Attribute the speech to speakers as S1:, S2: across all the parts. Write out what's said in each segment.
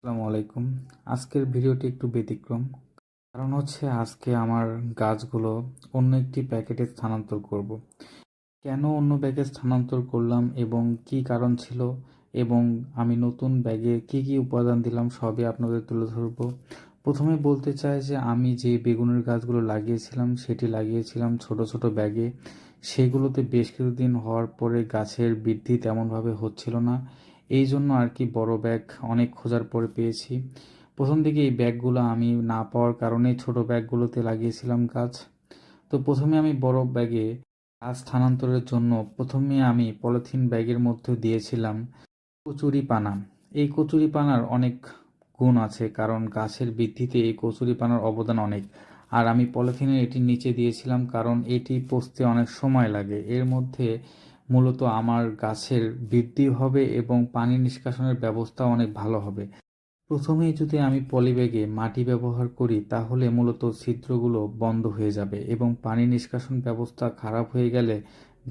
S1: আসসালামু আলাইকুম। আজকের ভিডিওটি একটু ব্যতিক্রম। কারণ হচ্ছে আজকে আমার গাছগুলো অন্য একটি প্যাকেটে স্থানান্তর করব। কেন অন্য ব্যাগে স্থানান্তর করলাম এবং কি কারণ ছিল এবং আমি নতুন ব্যাগে কি কি উপাদান দিলাম সবই আপনাদের তুলে ধরব। প্রথমে বলতে চাই যে আমি যে বেগুনের গাছগুলো লাগিয়েছিলাম সেটি লাগিয়েছিলাম ছোট ছোট ব্যাগে। সেগুলোতে বেশ কিছুদিন হওয়ার পরে গাছের বৃদ্ধি তেমনভাবে হচ্ছিল না। এই জন্য আর কি বড় ব্যাগ অনেক খোঁজার পরে পেয়েছি। প্রথম দিকে এই ব্যাগগুলো আমি না পাওয়ার কারণে ছোট ব্যাগগুলোতে লাগিয়েছিলাম গাছ। তো প্রথমে আমি বড় ব্যাগে গাছ স্থানান্তরের জন্য প্রথমে আমি পলিথিন ব্যাগের মধ্যে দিয়েছিলাম কচুরিপানা। এই কচুরিপানার অনেক গুণ আছে, কারণ গাছের বৃদ্ধিতে এই কচুরিপানার অবদান অনেক। আর আমি পলিথিনের এটির নিচে দিয়েছিলাম কারণ এটি পচতে অনেক সময় লাগে। এর মধ্যে মূলত আমার গাছের বৃদ্ধি হবে এবং পানি নিষ্কাশনের ব্যবস্থা অনেক ভালো হবে। প্রথমেই যদি আমি পলিব্যাগে মাটি ব্যবহার করি তাহলে মূলত ছিদ্রগুলো বন্ধ হয়ে যাবে এবং পানি নিষ্কাশন ব্যবস্থা খারাপ হয়ে গেলে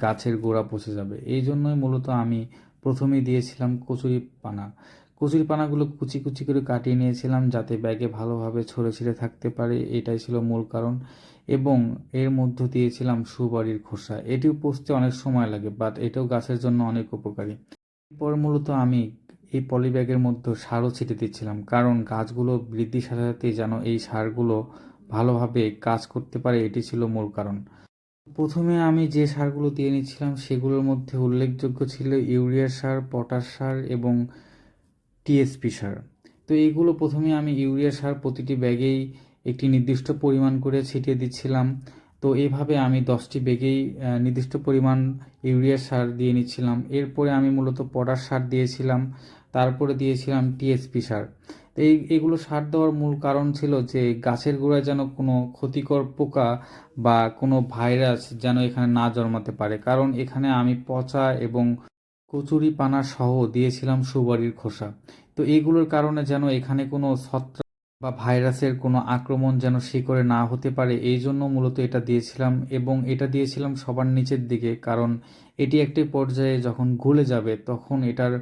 S1: গাছের গোড়া পচে যাবে। এই জন্যই মূলত আমি প্রথমেই দিয়েছিলাম কচুরিপানা। কচুরিপানাগুলো কুচি কুচি করে কাটিয়ে নিয়েছিলাম যাতে ব্যাগে ভালোভাবে ছড়ে ছিটে থাকতে পারে, এটাই ছিল মূল কারণ। এবং এর মধ্য দিয়েছিলাম সুপারির খোসা। এটিও পচতে অনেক সময় লাগে, বাট এটাও গাছের জন্য অনেক উপকারী। এরপর মূলত আমি এই পলিব্যাগের মধ্যে সারও ছিটে দিচ্ছিলাম, কারণ গাছগুলো বৃদ্ধির সাথে সাথে যেন এই সারগুলো ভালোভাবে কাজ করতে পারে, এটি ছিল মূল কারণ। প্রথমে আমি যে সারগুলো দিয়ে নিচ্ছিলাম সেগুলোর মধ্যে উল্লেখযোগ্য ছিল ইউরিয়া সার, পটাশ সার এবং টিএসপি সার। তো এইগুলো প্রথমে আমি ইউরিয়া সার প্রতিটি ব্যাগেই একটি নির্দিষ্ট পরিমাণ করে ছিটিয়ে দিচ্ছিলাম। তো এভাবে আমি 10টি ব্যাগেই নির্দিষ্ট পরিমাণ ইউরিয়া সার দিয়ে নিচ্ছিলাম। এরপরে আমি মূলত পটাশ সার দিয়েছিলাম, তারপরে দিয়েছিলাম টিএসপি সার। তো এগুলো সার দেওয়ার মূল কারণ ছিল যে গাছের গোড়ায় যেন কোনো ক্ষতিকর পোকা বা কোনো ভাইরাস যেন এখানে না জন্মাতে পারে, কারণ এখানে আমি পচা এবং কচুরিপানা সহ দিয়েছিলাম সুপারির খোসা। তো এইগুলোর কারণে যেন এখানে কোনো ছত্রাক বা ভাইরাসের কোনো আক্রমণ যেন শিকড়ে না হতে পারে, এই জন্য মূলত এটা দিয়েছিলাম। এবং এটা দিয়েছিলাম সবার নিচের দিকে, কারণ এটি একটি পর্যায়ে যখন গলে যাবে তখন এটার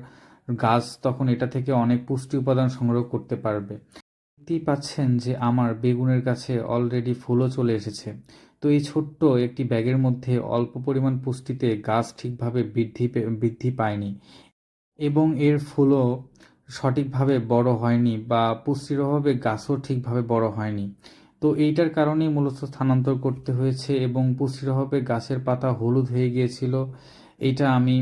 S1: গাছ তখন এটা থেকে অনেক পুষ্টি উপাদান সংগ্রহ করতে পারবে। দেখতেই পাচ্ছেন যে আমার বেগুনের গাছে অলরেডি ফুলও চলে এসেছে। তো এই ছোট্ট একটি ব্যাগের মধ্যে অল্প পরিমাণ পুষ্টিতে গাছ ঠিকভাবে বৃদ্ধি পায়নি এবং এর ফুলও সঠিকভাবে বড় হয়নি বা পুষ্টির অভাবে গাছও ঠিকভাবে বড় হয়নি। তো এইটার কারণেই মূলত স্থানান্তর করতে হয়েছে এবং পুষ্টির অভাবে গাছের পাতা হলুদ হয়ে গিয়েছিল। এইটা আমি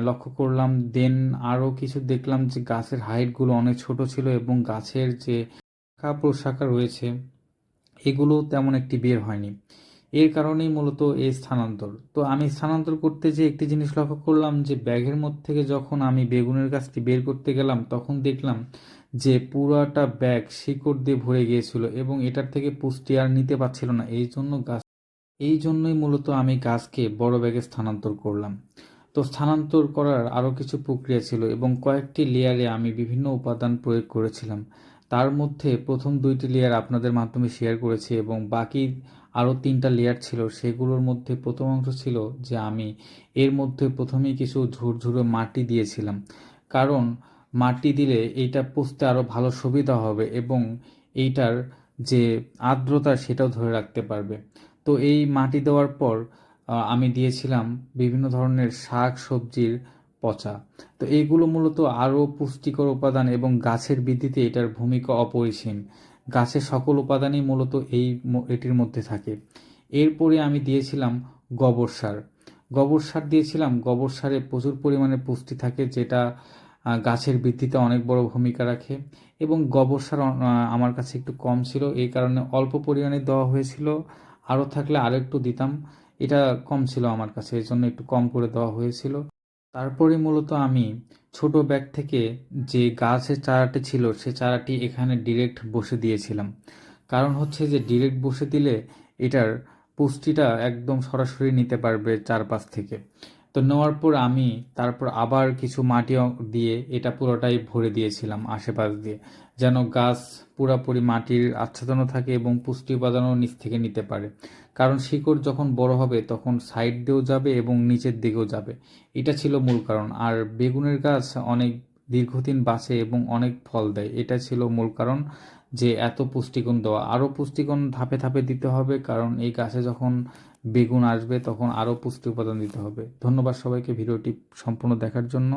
S1: লক্ষ্য করলাম। দেন আরও কিছু দেখলাম যে গাছের হাইটগুলো অনেক ছোট ছিল এবং গাছের যে শাখা প্রশাখা রয়েছে এগুলো তেমন একটি বের হয়নি। এর কারণেই মূলত এই স্থানান্তর। তো আমি স্থানান্তর করতে যে একটি জিনিস লক্ষ্য করলাম যে ব্যাগের মধ্যে থেকে যখন আমি বেগুনের গাছটি বের করতে গেলাম তখন দেখলাম যে পুরাটা ব্যাগ শিকড় দিয়ে ভরে গিয়েছিল এবং এটার থেকে পুষ্টি আর নিতে পারছিল না। এই জন্যই মূলত আমি গাছকে বড় ব্যাগে স্থানান্তর করলাম। তো স্থানান্তর করার আরও কিছু প্রক্রিয়া ছিল এবং কয়েকটি লেয়ারে আমি বিভিন্ন উপাদান প্রয়োগ করেছিলাম। তার মধ্যে প্রথম 2টি লেয়ার আপনাদের মাধ্যমে শেয়ার করেছি এবং বাকি আরও 3টা লেয়ার ছিল। সেগুলোর মধ্যে প্রথম অংশ ছিল যে আমি এর মধ্যে প্রথমেই কিছু ঝুরঝুরে মাটি দিয়েছিলাম, কারণ মাটি দিলে এইটা পুষতে আরও ভালো সুবিধা হবে এবং এইটার যে আর্দ্রতা সেটাও ধরে রাখতে পারবে। তো এই মাটি দেওয়ার পর আমি দিয়েছিলাম বিভিন্ন ধরনের শাক সবজির পচা। তো এইগুলো মূলত আরও পুষ্টিকর উপাদান এবং গাছের বৃদ্ধিতে এটার ভূমিকা অপরিসীম। গাছের সকল উপাদানই মূলত এটির মধ্যে থাকে। এরপরে আমি দিয়েছিলাম গোবর সার। গোবর সার দিয়েছিলাম। গোবর সারে প্রচুর পরিমাণে পুষ্টি থাকে, যেটা গাছের বৃদ্ধিতে অনেক বড় ভূমিকা রাখে। এবং গোবর সার আমার কাছে একটু কম ছিল, এই কারণে অল্প পরিমাণে দেওয়া হয়েছিল। আরও থাকলে আরও একটু দিতাম। এটা কম ছিল আমার কাছে, এই জন্য একটু কম করে দেওয়া হয়েছিল। তারপরে মূলত আমি ছোট ব্যাগ থেকে যে গাছের চারাটি ছিল সে চারাটি এখানে ডিরেক্ট বসে দিয়েছিলাম। কারণ হচ্ছে যে ডিরেক্ট বসে দিলে এটার পুষ্টিটা একদম সরাসরি নিতে পারবে চারপাশ থেকে। তো নেওয়ার পর আমি তারপর আবার কিছু মাটি দিয়ে এটা পুরোটাই ভরে দিয়েছিলাম আশেপাশ দিয়ে, যেন গাছ পুরাপুরি মাটির আচ্ছাদনও থাকে এবং পুষ্টি উপাদানও নিচ থেকে নিতে পারে। কারণ শিকড় যখন বড় হবে তখন সাইড দিয়েও যাবে এবং নিচের দিকেও যাবে। এটা ছিল মূল কারণ। আর বেগুনের গাছ অনেক দীর্ঘদিন বাঁচে এবং অনেক ফল দেয়। এটা ছিল মূল কারণ যে এত পুষ্টিগুণ দেওয়া। আরও পুষ্টিগুণ ধাপে ধাপে দিতে হবে, কারণ এই গাছে যখন বেগুন আসবে তখন আরও পুষ্টি উপাদান দিতে হবে। ধন্যবাদ সবাইকে ভিডিওটি সম্পূর্ণ দেখার জন্য।